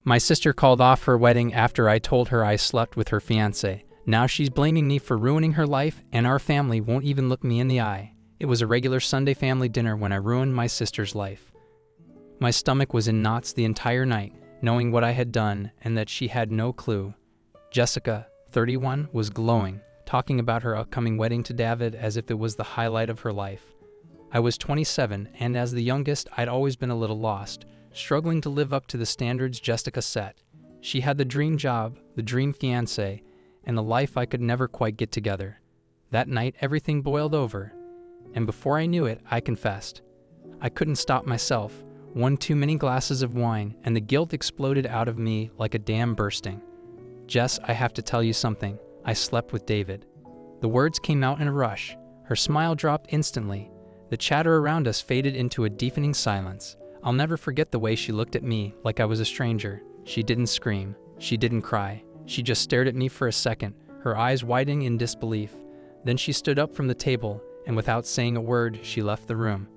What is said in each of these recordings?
My sister called off her wedding after I told her I slept with her fiancé. Now she's blaming me for ruining her life, and our family won't even look me in the eye. It was a regular Sunday family dinner when I ruined my sister's life. My stomach was in knots the entire night, knowing what I had done and that she had no clue. Jessica, 31, was glowing, talking about her upcoming wedding to David as if it was the highlight of her life. I was 27, and as the youngest, I'd always been a little lost, struggling to live up to the standards Jessica set. She had the dream job, the dream fiancé, and a life I could never quite get together. That night, everything boiled over, and before I knew it, I confessed. I couldn't stop myself. One too many glasses of wine, and the guilt exploded out of me like a dam bursting. Jess, I have to tell you something. I slept with David. The words came out in a rush. Her smile dropped instantly. The chatter around us faded into a deafening silence. I'll never forget the way she looked at me like I was a stranger. She didn't scream. She didn't cry. She just stared at me for a second, her eyes widening in disbelief. Then she stood up from the table, and without saying a word, she left the room.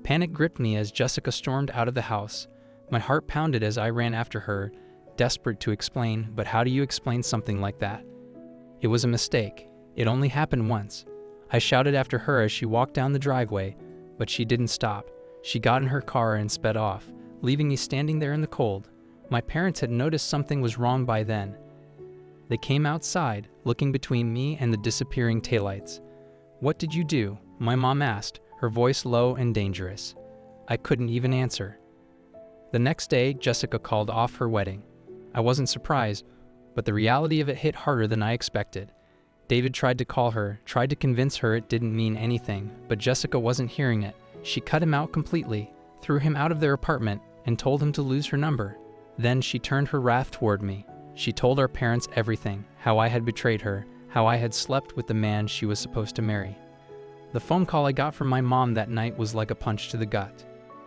Panic gripped me as Jessica stormed out of the house. My heart pounded as I ran after her, desperate to explain, but how do you explain something like that? It was a mistake. It only happened once. I shouted after her as she walked down the driveway, but she didn't stop. She got in her car and sped off, leaving me standing there in the cold. My parents had noticed something was wrong by then. They came outside, looking between me and the disappearing taillights. "What did you do?" my mom asked, her voice low and dangerous. I couldn't even answer. The next day, Jessica called off her wedding. I wasn't surprised, but the reality of it hit harder than I expected. David tried to call her, tried to convince her it didn't mean anything, but Jessica wasn't hearing it. She cut him out completely, threw him out of their apartment, and told him to lose her number. Then she turned her wrath toward me. She told our parents everything, how I had betrayed her, how I had slept with the man she was supposed to marry. The phone call I got from my mom that night was like a punch to the gut.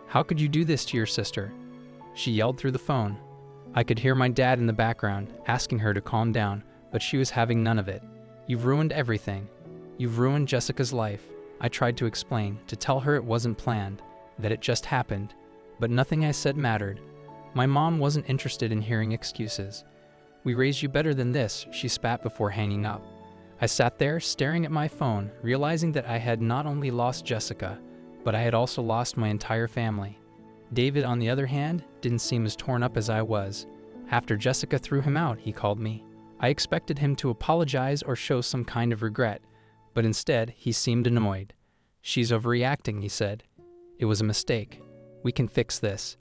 "How could you do this to your sister?" She yelled through the phone. I could hear my dad in the background, asking her to calm down, but she was having none of it. "You've ruined everything. You've ruined Jessica's life." I tried to explain, to tell her it wasn't planned, that it just happened, but nothing I said mattered. My mom wasn't interested in hearing excuses. "We raised you better than this," she spat before hanging up. I sat there, staring at my phone, realizing that I had not only lost Jessica, but I had also lost my entire family. David, on the other hand, didn't seem as torn up as I was. After Jessica threw him out, he called me. I expected him to apologize or show some kind of regret, but instead, he seemed annoyed. "She's overreacting," he said. "It was a mistake. We can fix this."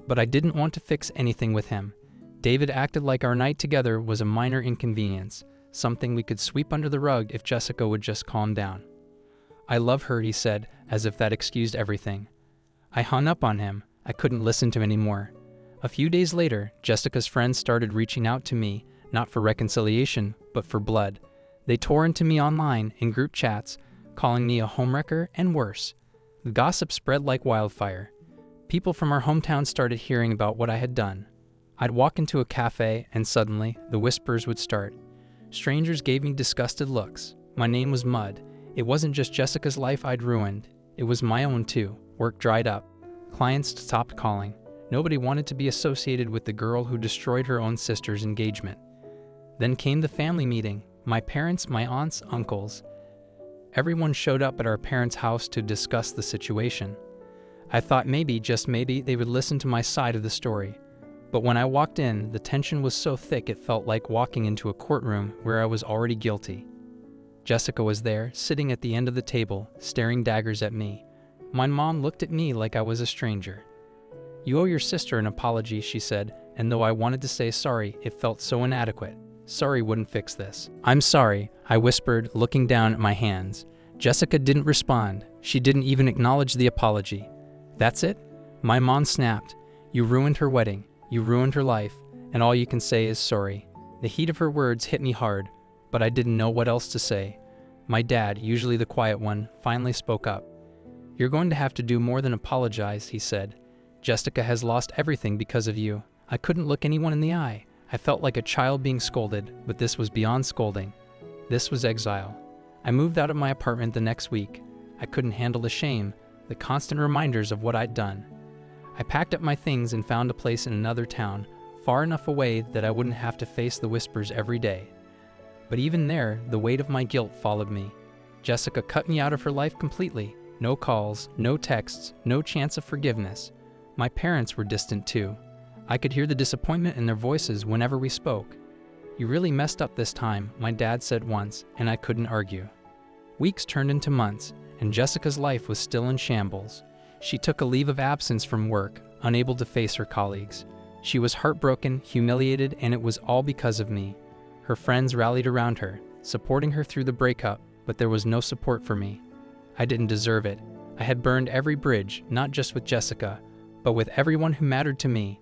But I didn't want to fix anything with him. David acted like our night together was a minor inconvenience, something we could sweep under the rug if Jessica would just calm down. "I love her," he said, as if that excused everything. I hung up on him. I couldn't listen to him anymore. A few days later, Jessica's friends started reaching out to me, not for reconciliation, but for blood. They tore into me online, in group chats, calling me a homewrecker and worse. The gossip spread like wildfire. People from our hometown started hearing about what I had done. I'd walk into a cafe, and suddenly, the whispers would start. Strangers gave me disgusted looks. My name was mud. It wasn't just Jessica's life I'd ruined. It was my own too. Work dried up. Clients stopped calling. Nobody wanted to be associated with the girl who destroyed her own sister's engagement. Then came the family meeting. My parents, my aunts, uncles. Everyone showed up at our parents' house to discuss the situation. I thought maybe, just maybe, they would listen to my side of the story. But when I walked in, the tension was so thick it felt like walking into a courtroom where I was already guilty. Jessica was there, sitting at the end of the table, staring daggers at me. My mom looked at me like I was a stranger. "You owe your sister an apology," she said, and though I wanted to say sorry, it felt so inadequate. Sorry wouldn't fix this. "I'm sorry," I whispered, looking down at my hands. Jessica didn't respond. She didn't even acknowledge the apology. "That's it?" My mom snapped. "You ruined her wedding. You ruined her life, and all you can say is sorry." The heat of her words hit me hard, but I didn't know what else to say. My dad, usually the quiet one, finally spoke up. "You're going to have to do more than apologize," he said. "Jessica has lost everything because of you." I couldn't look anyone in the eye. I felt like a child being scolded, but this was beyond scolding. This was exile. I moved out of my apartment the next week. I couldn't handle the shame, the constant reminders of what I'd done. I packed up my things and found a place in another town, far enough away that I wouldn't have to face the whispers every day. But even there, the weight of my guilt followed me. Jessica cut me out of her life completely. No calls, no texts, no chance of forgiveness. My parents were distant too. I could hear the disappointment in their voices whenever we spoke. "You really messed up this time," my dad said once, and I couldn't argue. Weeks turned into months, and Jessica's life was still in shambles. She took a leave of absence from work, unable to face her colleagues. She was heartbroken, humiliated, and it was all because of me. Her friends rallied around her, supporting her through the breakup, but there was no support for me. I didn't deserve it. I had burned every bridge, not just with Jessica, but with everyone who mattered to me.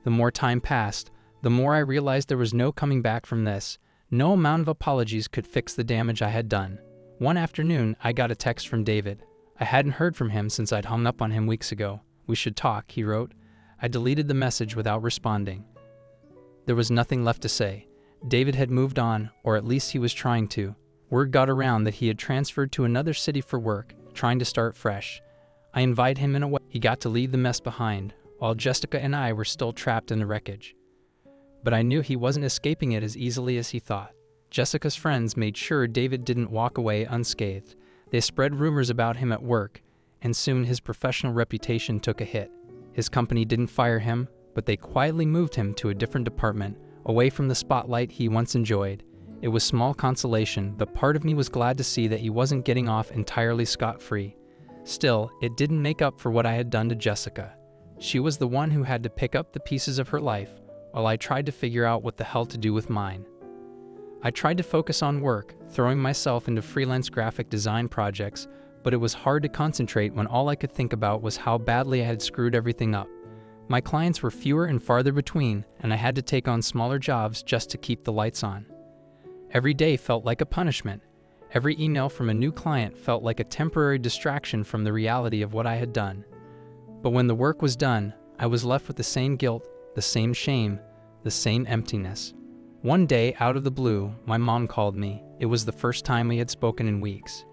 The more time passed, the more I realized there was no coming back from this. No amount of apologies could fix the damage I had done. One afternoon, I got a text from David. I hadn't heard from him since I'd hung up on him weeks ago. "We should talk," he wrote. I deleted the message without responding. There was nothing left to say. David had moved on, or at least he was trying to. Word got around that he had transferred to another city for work, trying to start fresh. I invited him in a way. He got to leave the mess behind, while Jessica and I were still trapped in the wreckage. But I knew he wasn't escaping it as easily as he thought. Jessica's friends made sure David didn't walk away unscathed. They spread rumors about him at work, and soon his professional reputation took a hit. His company didn't fire him, but they quietly moved him to a different department, away from the spotlight he once enjoyed. It was small consolation, but part of me was glad to see that he wasn't getting off entirely scot-free. Still, it didn't make up for what I had done to Jessica. She was the one who had to pick up the pieces of her life, while I tried to figure out what the hell to do with mine. I tried to focus on work, throwing myself into freelance graphic design projects, but it was hard to concentrate when all I could think about was how badly I had screwed everything up. My clients were fewer and farther between, and I had to take on smaller jobs just to keep the lights on. Every day felt like a punishment. Every email from a new client felt like a temporary distraction from the reality of what I had done. But when the work was done, I was left with the same guilt, the same shame, the same emptiness. One day, out of the blue, my mom called me. It was the first time we had spoken in weeks.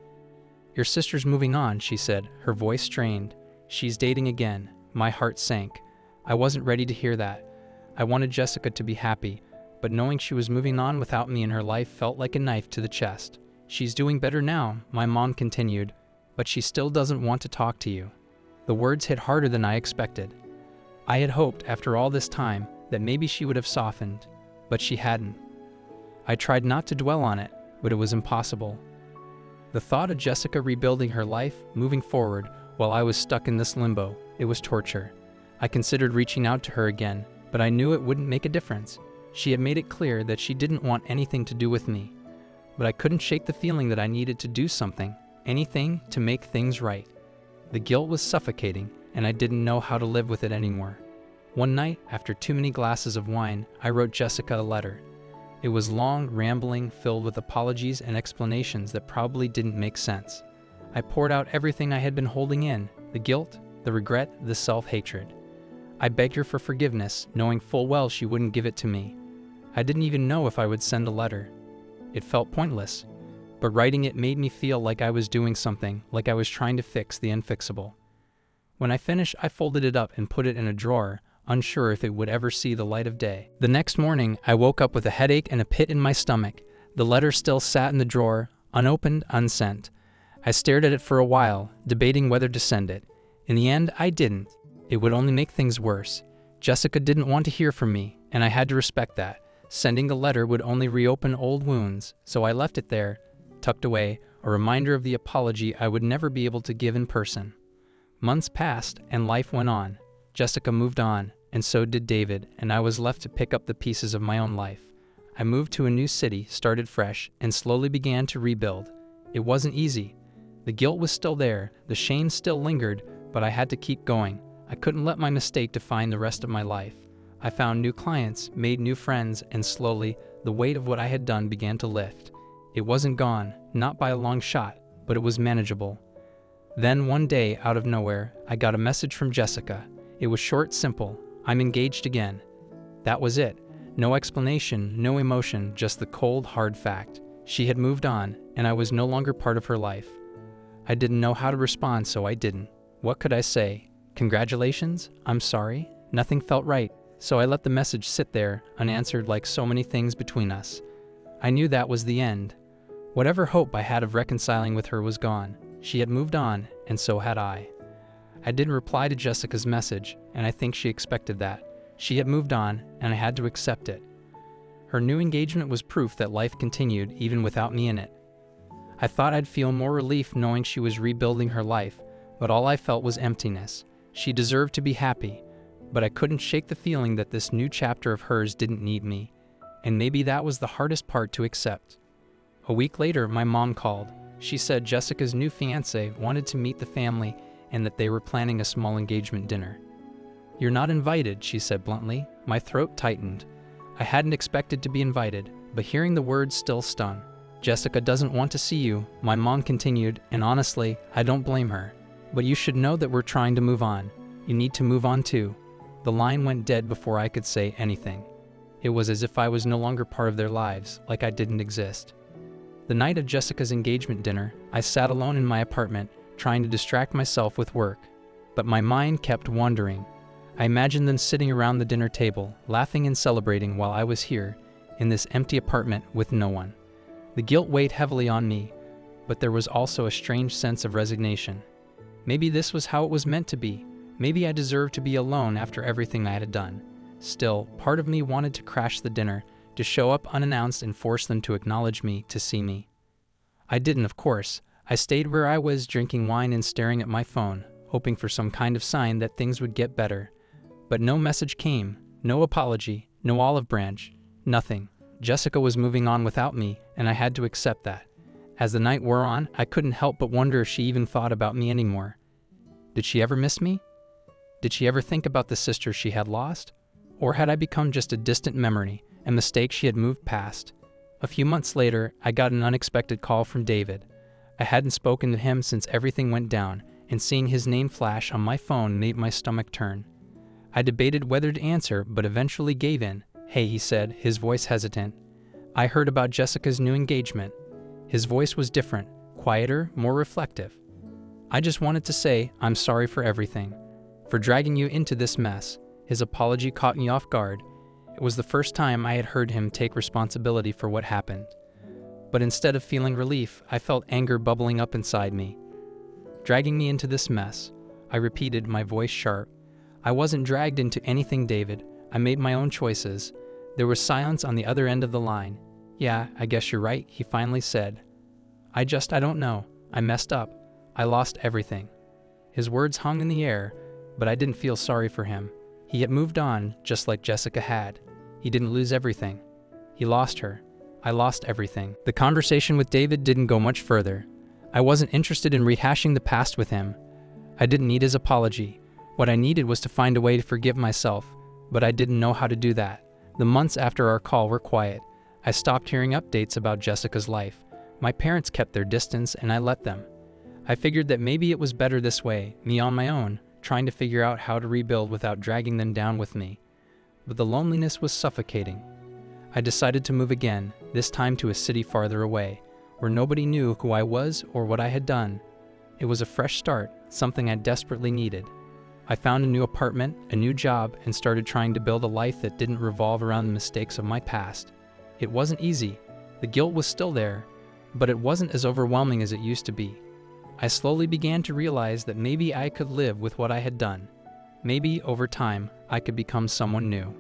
"Your sister's moving on," she said, her voice strained. "She's dating again." My heart sank. I wasn't ready to hear that. I wanted Jessica to be happy, but knowing she was moving on without me in her life felt like a knife to the chest. "She's doing better now," my mom continued, "but she still doesn't want to talk to you." The words hit harder than I expected. I had hoped, after all this time, that maybe she would have softened, but she hadn't. I tried not to dwell on it, but it was impossible. The thought of Jessica rebuilding her life, moving forward, while I was stuck in this limbo, it was torture. I considered reaching out to her again, but I knew it wouldn't make a difference. She had made it clear that she didn't want anything to do with me. But I couldn't shake the feeling that I needed to do something, anything to make things right. The guilt was suffocating, and I didn't know how to live with it anymore. One night, after too many glasses of wine, I wrote Jessica a letter. It was long, rambling, filled with apologies and explanations that probably didn't make sense. I poured out everything I had been holding in, the guilt, the regret, the self-hatred. I begged her for forgiveness, knowing full well she wouldn't give it to me. I didn't even know if I would send a letter. It felt pointless, but writing it made me feel like I was doing something, like I was trying to fix the unfixable. When I finished, I folded it up and put it in a drawer, unsure if it would ever see the light of day. The next morning, I woke up with a headache and a pit in my stomach. The letter still sat in the drawer, unopened, unsent. I stared at it for a while, debating whether to send it. In the end, I didn't. It would only make things worse. Jessica didn't want to hear from me, and I had to respect that. Sending the letter would only reopen old wounds, so I left it there, tucked away, a reminder of the apology I would never be able to give in person. Months passed, and life went on. Jessica moved on, and so did David, and I was left to pick up the pieces of my own life. I moved to a new city, started fresh, and slowly began to rebuild. It wasn't easy. The guilt was still there, the shame still lingered, but I had to keep going. I couldn't let my mistake define the rest of my life. I found new clients, made new friends, and slowly, the weight of what I had done began to lift. It wasn't gone, not by a long shot, but it was manageable. Then one day, out of nowhere, I got a message from Jessica. It was short, simple. "I'm engaged again." That was it. No explanation, no emotion, just the cold, hard fact. She had moved on, and I was no longer part of her life. I didn't know how to respond, so I didn't. What could I say? Congratulations? I'm sorry? Nothing felt right. So I let the message sit there, unanswered like so many things between us. I knew that was the end. Whatever hope I had of reconciling with her was gone. She had moved on, and so had I. I didn't reply to Jessica's message, and I think she expected that. She had moved on, and I had to accept it. Her new engagement was proof that life continued even without me in it. I thought I'd feel more relief knowing she was rebuilding her life, but all I felt was emptiness. She deserved to be happy, but I couldn't shake the feeling that this new chapter of hers didn't need me, and maybe that was the hardest part to accept. A week later, my mom called. She said Jessica's new fiancé wanted to meet the family and that they were planning a small engagement dinner. "You're not invited," she said bluntly. My throat tightened. I hadn't expected to be invited, but hearing the words still stung. "Jessica doesn't want to see you," my mom continued, and honestly, I don't blame her. "But you should know that we're trying to move on. You need to move on too." The line went dead before I could say anything. It was as if I was no longer part of their lives, like I didn't exist. The night of Jessica's engagement dinner, I sat alone in my apartment, trying to distract myself with work. But my mind kept wandering. I imagined them sitting around the dinner table, laughing and celebrating while I was here, in this empty apartment with no one. The guilt weighed heavily on me, but there was also a strange sense of resignation. Maybe this was how it was meant to be. Maybe I deserved to be alone after everything I had done. Still, part of me wanted to crash the dinner, to show up unannounced and force them to acknowledge me, to see me. I didn't, of course. I stayed where I was, drinking wine and staring at my phone, hoping for some kind of sign that things would get better. But no message came, no apology, no olive branch, nothing. Jessica was moving on without me, and I had to accept that. As the night wore on, I couldn't help but wonder if she even thought about me anymore. Did she ever miss me? Did she ever think about the sister she had lost? Or had I become just a distant memory, a mistake she had moved past? A few months later, I got an unexpected call from David. I hadn't spoken to him since everything went down, and seeing his name flash on my phone made my stomach turn. I debated whether to answer, but eventually gave in. "Hey," he said, his voice hesitant. "I heard about Jessica's new engagement." His voice was different, quieter, more reflective. "I just wanted to say I'm sorry for everything, for dragging you into this mess." His apology caught me off guard. It was the first time I had heard him take responsibility for what happened. But instead of feeling relief, I felt anger bubbling up inside me. "Dragging me into this mess," I repeated, my voice sharp. "I wasn't dragged into anything, David. I made my own choices." There was silence on the other end of the line. "Yeah, I guess you're right," he finally said. I don't know. I messed up. I lost everything." His words hung in the air, but I didn't feel sorry for him. He had moved on, just like Jessica had. He didn't lose everything. He lost her. I lost everything. The conversation with David didn't go much further. I wasn't interested in rehashing the past with him. I didn't need his apology. What I needed was to find a way to forgive myself, but I didn't know how to do that. The months after our call were quiet. I stopped hearing updates about Jessica's life. My parents kept their distance, and I let them. I figured that maybe it was better this way, me on my own, trying to figure out how to rebuild without dragging them down with me. But the loneliness was suffocating. I decided to move again, this time to a city farther away, where nobody knew who I was or what I had done. It was a fresh start, something I desperately needed. I found a new apartment, a new job, and started trying to build a life that didn't revolve around the mistakes of my past. It wasn't easy. The guilt was still there, but it wasn't as overwhelming as it used to be. I slowly began to realize that maybe I could live with what I had done. Maybe, over time, I could become someone new.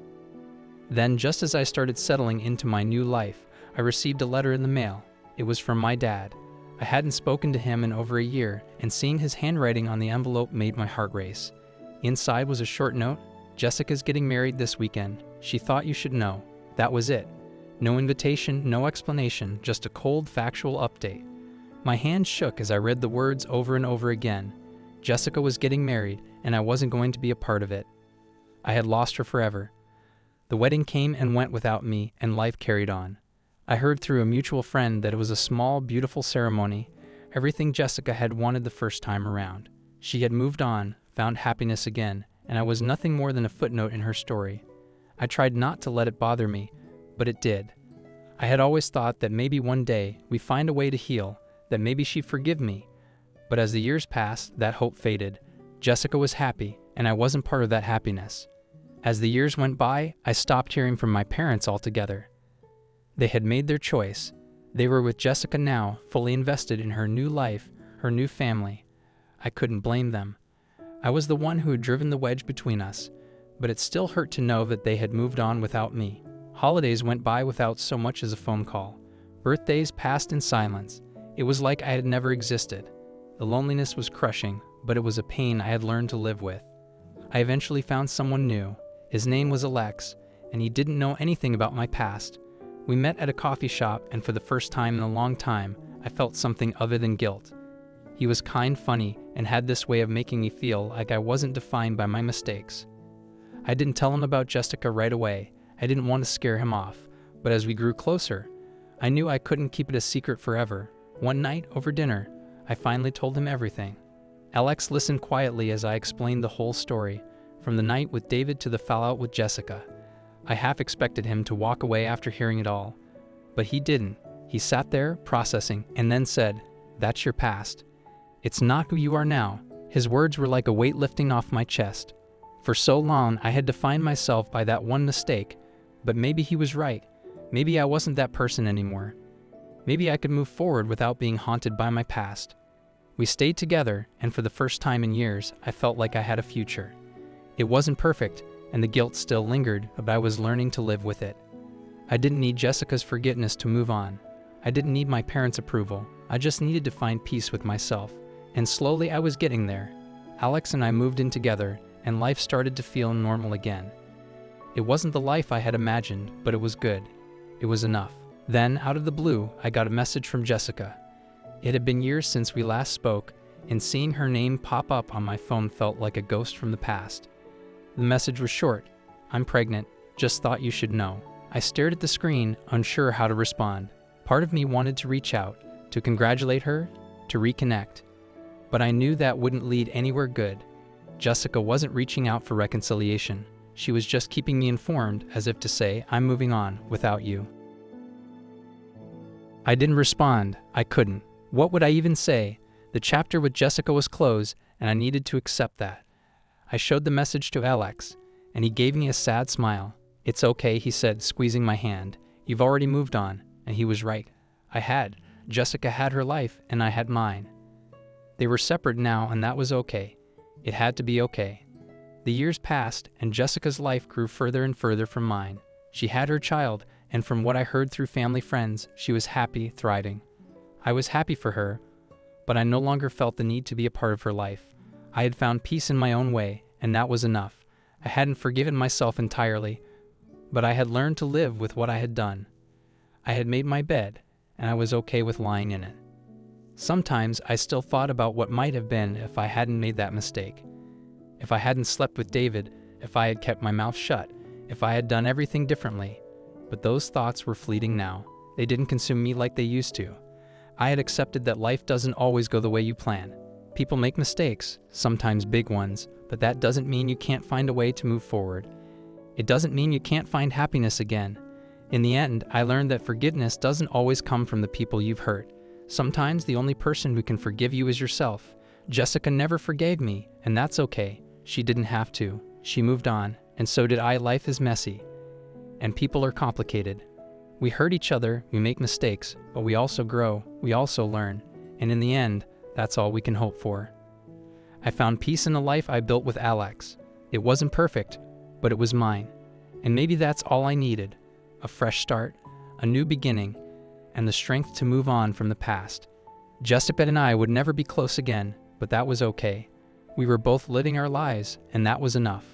Then, just as I started settling into my new life, I received a letter in the mail. It was from my dad. I hadn't spoken to him in over a year, and seeing his handwriting on the envelope made my heart race. Inside was a short note. "Jessica's getting married this weekend. She thought you should know." That was it. No invitation, no explanation, just a cold, factual update. My hand shook as I read the words over and over again. Jessica was getting married, and I wasn't going to be a part of it. I had lost her forever. The wedding came and went without me, and life carried on. I heard through a mutual friend that it was a small, beautiful ceremony, everything Jessica had wanted the first time around. She had moved on, found happiness again, and I was nothing more than a footnote in her story. I tried not to let it bother me, but it did. I had always thought that maybe one day we'd find a way to heal, that maybe she'd forgive me. But as the years passed, that hope faded. Jessica was happy, and I wasn't part of that happiness. As the years went by, I stopped hearing from my parents altogether. They had made their choice. They were with Jessica now, fully invested in her new life, her new family. I couldn't blame them. I was the one who had driven the wedge between us, but it still hurt to know that they had moved on without me. Holidays went by without so much as a phone call. Birthdays passed in silence. It was like I had never existed. The loneliness was crushing, but it was a pain I had learned to live with. I eventually found someone new. His name was Alex, and he didn't know anything about my past. We met at a coffee shop, and for the first time in a long time, I felt something other than guilt. He was kind, funny, and had this way of making me feel like I wasn't defined by my mistakes. I didn't tell him about Jessica right away. I didn't want to scare him off, but as we grew closer, I knew I couldn't keep it a secret forever. One night, over dinner, I finally told him everything. Alex listened quietly as I explained the whole story, from the night with David to the fallout with Jessica. I half expected him to walk away after hearing it all, but he didn't. He sat there, processing, and then said, "That's your past. It's not who you are now." His words were like a weight lifting off my chest. For so long, I had defined myself by that one mistake, but maybe he was right. Maybe I wasn't that person anymore. Maybe I could move forward without being haunted by my past. We stayed together, and for the first time in years, I felt like I had a future. It wasn't perfect, and the guilt still lingered, but I was learning to live with it. I didn't need Jessica's forgiveness to move on. I didn't need my parents' approval. I just needed to find peace with myself. And slowly I was getting there. Alex and I moved in together, and life started to feel normal again. It wasn't the life I had imagined, but it was good. It was enough. Then, out of the blue, I got a message from Jessica. It had been years since we last spoke, and seeing her name pop up on my phone felt like a ghost from the past. The message was short. "I'm pregnant. Just thought you should know." I stared at the screen, unsure how to respond. Part of me wanted to reach out, to congratulate her, to reconnect. But I knew that wouldn't lead anywhere good. Jessica wasn't reaching out for reconciliation. She was just keeping me informed, as if to say, "I'm moving on without you." I didn't respond. I couldn't. What would I even say? The chapter with Jessica was closed, and I needed to accept that. I showed the message to Alex, and he gave me a sad smile. "It's okay," he said, squeezing my hand. "You've already moved on." And he was right. I had. Jessica had her life, and I had mine. They were separate now, and that was okay. It had to be okay. The years passed, and Jessica's life grew further and further from mine. She had her child, and from what I heard through family friends, she was happy, thriving. I was happy for her, but I no longer felt the need to be a part of her life. I had found peace in my own way, and that was enough. I hadn't forgiven myself entirely, but I had learned to live with what I had done. I had made my bed, and I was okay with lying in it. Sometimes I still thought about what might have been if I hadn't made that mistake. If I hadn't slept with David, if I had kept my mouth shut, if I had done everything differently. But those thoughts were fleeting now. They didn't consume me like they used to. I had accepted that life doesn't always go the way you plan. People make mistakes, sometimes big ones, but that doesn't mean you can't find a way to move forward. It doesn't mean you can't find happiness again. In the end, I learned that forgiveness doesn't always come from the people you've hurt. Sometimes the only person who can forgive you is yourself. Jessica never forgave me, and that's okay. She didn't have to. She moved on, and so did I. Life is messy, and people are complicated. We hurt each other, we make mistakes, but we also grow, we also learn, and in the end, that's all we can hope for. I found peace in the life I built with Alex. It wasn't perfect, but it was mine. And maybe that's all I needed. A fresh start, a new beginning, and the strength to move on from the past. Jessica and I would never be close again, but that was okay. We were both living our lives, and that was enough.